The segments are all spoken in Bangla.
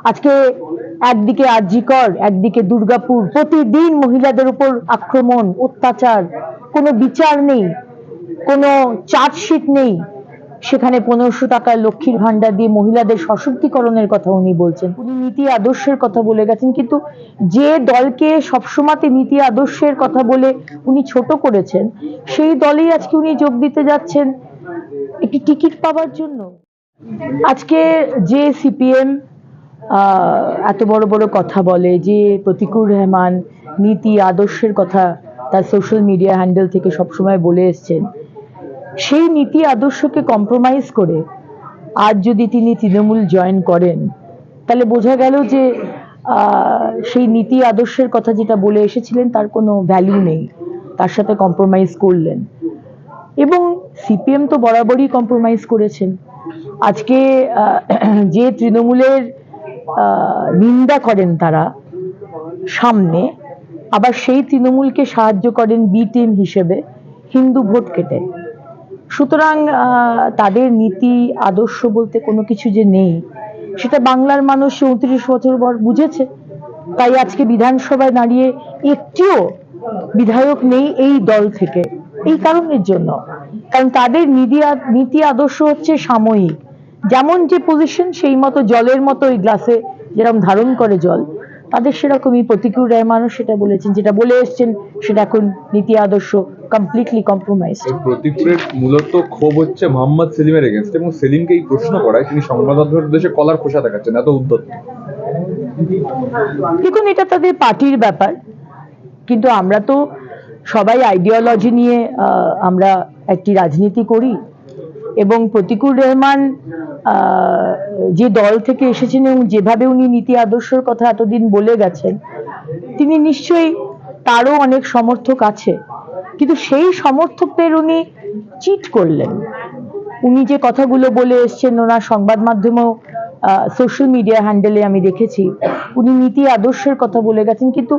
আজকে একদিকে আরজিকর, একদিকে দুর্গাপুর, প্রতিদিন মহিলাদের উপর আক্রমণ, অত্যাচার, কোনো বিচার নেই, কোনো চার্জশিট নেই। সেখানে 1500 টাকার লক্ষ্মীর ভান্ডার দিয়ে মহিলাদের সশক্তিকরণের কথা উনি বলছেন। উনি নীতি আদর্শের কথা বলে গেছেন, কিন্তু যে দলকে সবসময় নীতি আদর্শের কথা বলে উনি ছোট করেছেন, সেই দলেই আজকে উনি যোগ দিতে যাচ্ছেন একটি টিকিট পাওয়ার জন্য। আজকে যে সিপিএম এত বড় বড় কথা বলে, যে প্রতিকুর রহমান নীতি আদর্শের কথা তার সোশ্যাল মিডিয়া হ্যান্ডেল থেকে সবসময় বলে এসছেন, সেই নীতি আদর্শকে কম্প্রোমাইজ করে আজ যদি তিনি তৃণমূল জয়েন করেন, তাহলে বোঝা গেল যে সেই নীতি আদর্শের কথা যেটা বলে এসেছিলেন তার কোনো ভ্যালু নেই, তার সাথে কম্প্রোমাইজ করলেন। এবং সিপিএম তো বরাবরই কম্প্রোমাইজ করেছেন। আজকে যে তৃণমূলের নিন্দা করেন তারা সামনে, আবার সেই তৃণমূলকে সাহায্য করেন বি টিম হিসেবে হিন্দু ভোট কেটে। সুতরাং তাদের নীতি আদর্শ বলতে কোনো কিছু যে নেই, সেটা বাংলার মানুষ 34 বছর পর বুঝেছে। তাই আজকে বিধানসভায় দাঁড়িয়ে একটিও বিধায়ক নেই এই দল থেকে, এই কারণের জন্য। কারণ তাদের নীতি আদর্শ হচ্ছে সাময়িক, যেমন যে পজিশন সেই মতো, জলের মতো ওই গ্লাসে যেরকম ধারণ করে জল, তাদের সেরকমই। প্রতিকুর রহমানও সেটা বলেছেন, যেটা বলে এসছেন সেটা এখন নীতি আদর্শ কমপ্লিটলি কম্প্রোমাইজ। প্রতিকুরের মূলত ক্ষোভ হচ্ছে মোহাম্মদ সেলিমের এগেন্স্ট, এবং সেলিমকে এই প্রশ্ন করায় তিনি সংবাদ মাধ্যমের উদ্দেশ্যে কলার খোসা দেখাচ্ছেন, এত উদ্ধত। দেখুন, এটা তাদের পার্টির ব্যাপার, কিন্তু আমরা তো সবাই আইডিওলজি নিয়ে আমরা একটি রাজনীতি করি। এবং প্রতিকুর রহমান যে দল থেকে এসেছেন এবং যেভাবে উনি নীতি আদর্শের কথা এতদিন বলে গেছেন, তিনি নিশ্চয়ই, তারও অনেক সমর্থক আছে, কিন্তু সেই সমর্থকদের উনি চিট করলেন। উনি যে কথাগুলো বলে এসছেন, ওনার সংবাদ মাধ্যমেও সোশ্যাল মিডিয়া হ্যান্ডেলে আমি দেখেছি, উনি নীতি আদর্শের কথা বলে গেছেন, কিন্তু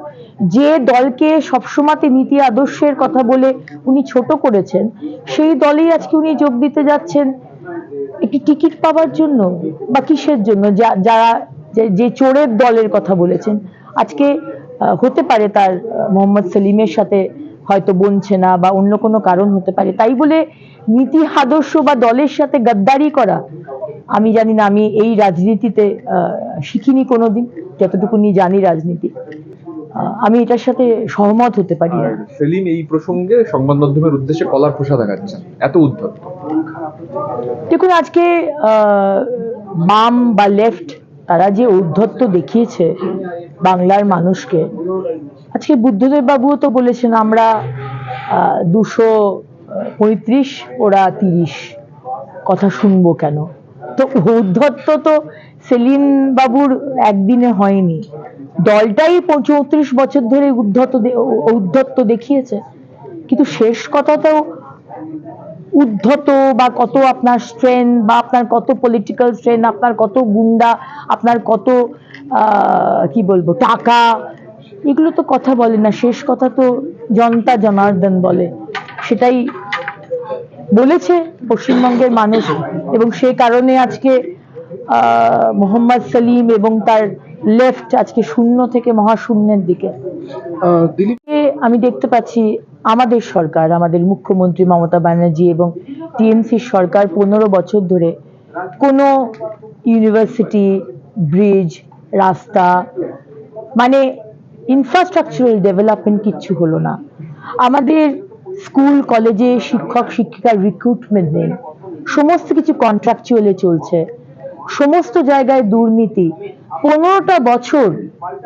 যে দলকে সবসময় নীতি আদর্শের কথা বলে উনি ছোট করেছেন, সেই দলেই আজকে উনি যোগ দিতে যাচ্ছেন একটি টিকিট পাওয়ার জন্য, বা কিসের জন্য? যারা যে চোরের দলের কথা বলেছেন, আজকে হতে পারে তার মোহাম্মদ সেলিমের সাথে হয়তো বনছে না, বা অন্য কোনো কারণ হতে পারে, তাই বলে নীতি আদর্শ বা দলের সাথে গদ্দারি করা, আমি জানি না। আমি এই রাজনীতিতে শিখিনি কোনোদিন, যতটুকুনি জানি রাজনীতি, আমি এটার সাথে সহমত হতে পারি না। সেলিম এই প্রসঙ্গে সংবাদ মাধ্যমের উদ্দেশ্যে কলার খোসা দেখাচ্ছেন, এত উদ্ধত। দেখুন, আজকে বাম বা লেফট তারা যে ঔদ্ধত্য দেখিয়েছে বাংলার মানুষকে, আজকে বুদ্ধদেব বাবুও তো বলেছেন আমরা 235, ওরা 30, কথা শুনবো কেন? তো ঔদ্ধত্য তো সেলিম বাবুর একদিনে হয়নি, দলটাই 34 বছর ধরে ঔদ্ধত্য দেখিয়েছে। কিন্তু শেষ কথাটাও উদ্ধত, বা কত আপনার স্ট্রেন, বা আপনার কত পলিটিক্যাল স্ট্রেন, আপনার কত গুন্ডা, আপনার কত কি বলবো টাকা, এগুলো তো কথা বলে না। শেষ কথা তো জনতা জনার্দন বলে, সেটাই বলেছে পশ্চিমবঙ্গের মানুষ। এবং সেই কারণে আজকে মোহাম্মদ সেলিম এবং তার লেফট আজকে শূন্য থেকে মহাশূন্যের দিকে। আমি দেখতে পাচ্ছি আমাদের সরকার, আমাদের মুখ্যমন্ত্রী মমতা ব্যানার্জি এবং টিএমসি সরকার 15 বছর ধরে কোনো ইউনিভার্সিটি, ব্রিজ, রাস্তা, মানে ইনফ্রাস্ট্রাকচারাল ডেভেলপমেন্ট কিচ্ছু হলো না। আমাদের স্কুল কলেজে শিক্ষক শিক্ষিকার রিক্রুটমেন্ট নেই, সমস্ত কিছু কন্ট্রাকচুয়ালে চলছে, সমস্ত জায়গায় দুর্নীতি। 15টা বছর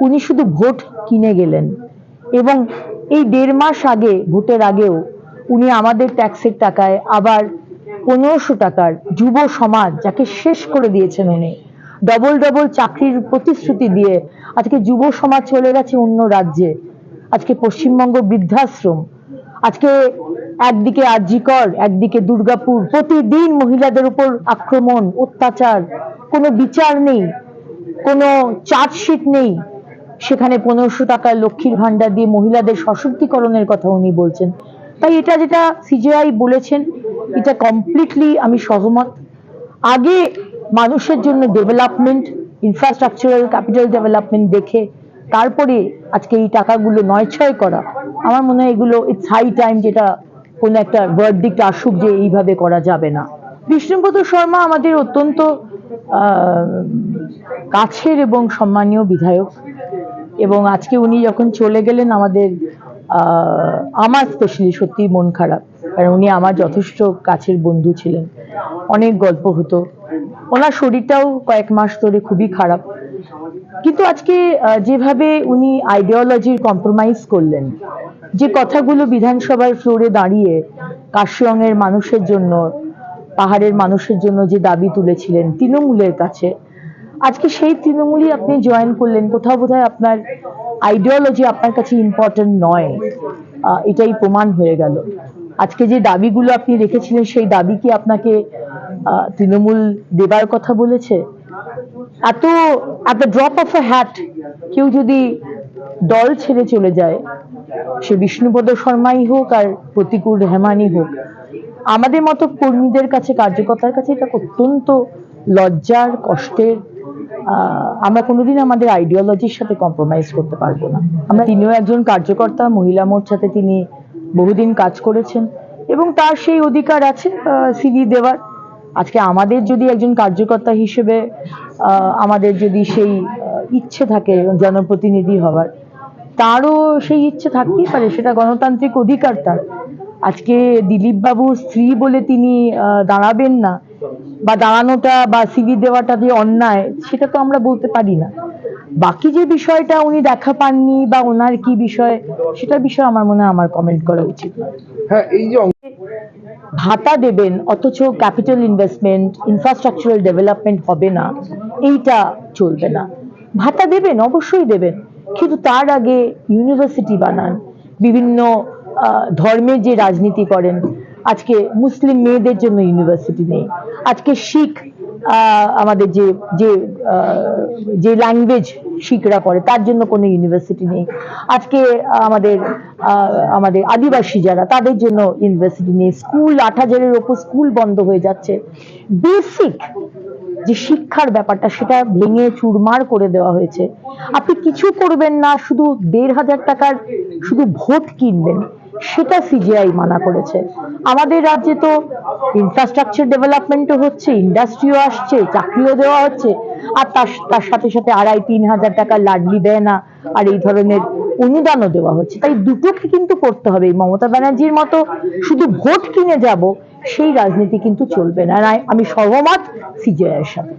উনি শুধু ভোট কিনে গেলেন, এবং এই 1.5 মাস আগে, ভোটের আগেও উনি আমাদের ট্যাক্সের টাকায় আবার 1500 টাকার যুব সমাজ, যাকে শেষ করে দিয়েছেন উনি, ডবল ডবল চাকরির প্রতিশ্রুতি দিয়ে আজকে যুব সমাজ চলে গেছে অন্য রাজ্যে। আজকে পশ্চিমবঙ্গ বৃদ্ধাশ্রম, আজকে একদিকে আরজিকর, একদিকে দুর্গাপুর, প্রতিদিন মহিলাদের উপর আক্রমণ, অত্যাচার, কোনো বিচার নেই, কোনো চার্জশিট নেই। সেখানে 1500 টাকার লক্ষ্মীর ভান্ডার দিয়ে মহিলাদের সশক্তিকরণের কথা উনি বলছেন। তাই এটা যেটা সিজেআই বলেছেন, এটা কমপ্লিটলি আমি সহমত। আগে মানুষের জন্য ডেভেলপমেন্ট, ইনফ্রাস্ট্রাকচারাল ক্যাপিটাল ডেভেলপমেন্ট দেখে তারপরে আজকে এই টাকাগুলো নয়ছয় করা, আমার মনে হয় এগুলো ইটস হাই টাইম যেটা কোনো একটা ভার্ডিক্ট আসুক যে এইভাবে করা যাবে না। বিষ্ণুপদ শর্মা আমাদের অত্যন্ত কাছের এবং সম্মানীয় বিধায়ক, এবং আজকে উনি যখন চলে গেলেন আমার স্পেশালি সত্যি মন খারাপ, কারণ উনি আমার যথেষ্ট কাছের বন্ধু ছিলেন, অনেক গল্প হতো। ওনার শরীরটাও কয়েক মাস ধরে খুবই খারাপ, কিন্তু আজকে যেভাবে উনি আইডিওলজির কম্প্রোমাইজ করলেন, যে কথাগুলো বিধানসভার ফ্লোরে দাঁড়িয়ে কার্শিয়ংয়ের মানুষের জন্য, পাহাড়ের মানুষের জন্য যে দাবি তুলেছিলেন তৃণমূলের কাছে, আজকে সেই তৃণমূলই আপনি জয়েন করলেন। কোথাও বোধহয় আপনার আইডিওলজি আপনার কাছে ইম্পর্টেন্ট নয়, এটাই প্রমাণ হয়ে গেল। আজকে যে দাবিগুলো আপনি রেখেছিলেন সেই দাবি কি আপনাকে তৃণমূল দেবার কথা বলেছে? এত ড্রপ অফ এ হ্যাট কেউ যদি দল ছেড়ে চলে যায়, সে বিষ্ণুপদ শর্মাই হোক আর প্রতিকূল রেহমানই হোক, আমাদের মতো কর্মীদের কাছে, কার্যকর্তার কাছে এটা অত্যন্ত লজ্জার, কষ্টের। আমরা কোনোদিন আমাদের আইডিওলজির সাথে কম্প্রোমাইজ করতে পারবো না। তিনিও একজন কার্যকর্তা, মহিলা মোর্চাতে তিনি বহুদিন কাজ করেছেন এবং তার সেই অধিকার আছে সিভি দেওয়ার। আজকে আমাদের যদি একজন কার্যকর্তা হিসেবে আমাদের যদি সেই ইচ্ছে থাকে জনপ্রতিনিধি হওয়ার, তারও সেই ইচ্ছে থাকতেই পারে, সেটা গণতান্ত্রিক অধিকার তার। আজকে দিলীপ বাবুর স্ত্রী বলে তিনি দাঁড়াবেন না, বা দাঁড়ানোটা বা সিভি দেওয়াটা যে অন্যায়, সেটা তো আমরা বলতে পারি না। বাকি যে বিষয়টা উনি দেখা পাননি বা ওনার কি বিষয়, সেটা বিষয়ে আমার মনে হয় আমার কমেন্ট করা উচিত নয়। হ্যাঁ, এই যে ভাতা দেবেন অথচ ক্যাপিটাল ইনভেস্টমেন্ট, ইনফ্রাস্ট্রাকচারাল ডেভেলপমেন্ট হবে না, এইটা চলবে না। ভাতা দেবেন, অবশ্যই দেবেন, কিন্তু তার আগে ইউনিভার্সিটি বানান। বিভিন্ন ধর্মের যে রাজনীতি করেন, আজকে মুসলিম মেয়েদের জন্য ইউনিভার্সিটি নেই, আজকে শিখ আমাদের যে ল্যাঙ্গুয়েজ শিখরা পড়ে তার জন্য কোনো ইউনিভার্সিটি নেই, আজকে আমাদের আদিবাসী যারা তাদের জন্য ইউনিভার্সিটি নেই, স্কুল ৮,০০০-এর ওপর স্কুল বন্ধ হয়ে যাচ্ছে। বেসিক যে শিক্ষার ব্যাপারটা সেটা ভেঙে চুরমার করে দেওয়া হয়েছে। আপনি কিছু করবেন না, শুধু ১,৫০০ টাকার শুধু ভোট কিনবেন, সেটা সিজিআই মানা করেছে। আমাদের রাজ্যে তো ইনফ্রাস্ট্রাকচার ডেভেলপমেন্টও হচ্ছে, ইন্ডাস্ট্রিও আসছে, চাকরিও দেওয়া হচ্ছে, আর তার সাথে সাথে ২,৫০০-৩,০০০ টাকা লাডলি দেনা আর এই ধরনের অনুদানও দেওয়া হচ্ছে। তাই দুটোকে কিন্তু করতে হবে। মমতা ব্যানার্জির মতো শুধু ভোট কিনে যাব সেই রাজনীতি কিন্তু চলবে না। আমি সহমত সিজিআই এর সাথে।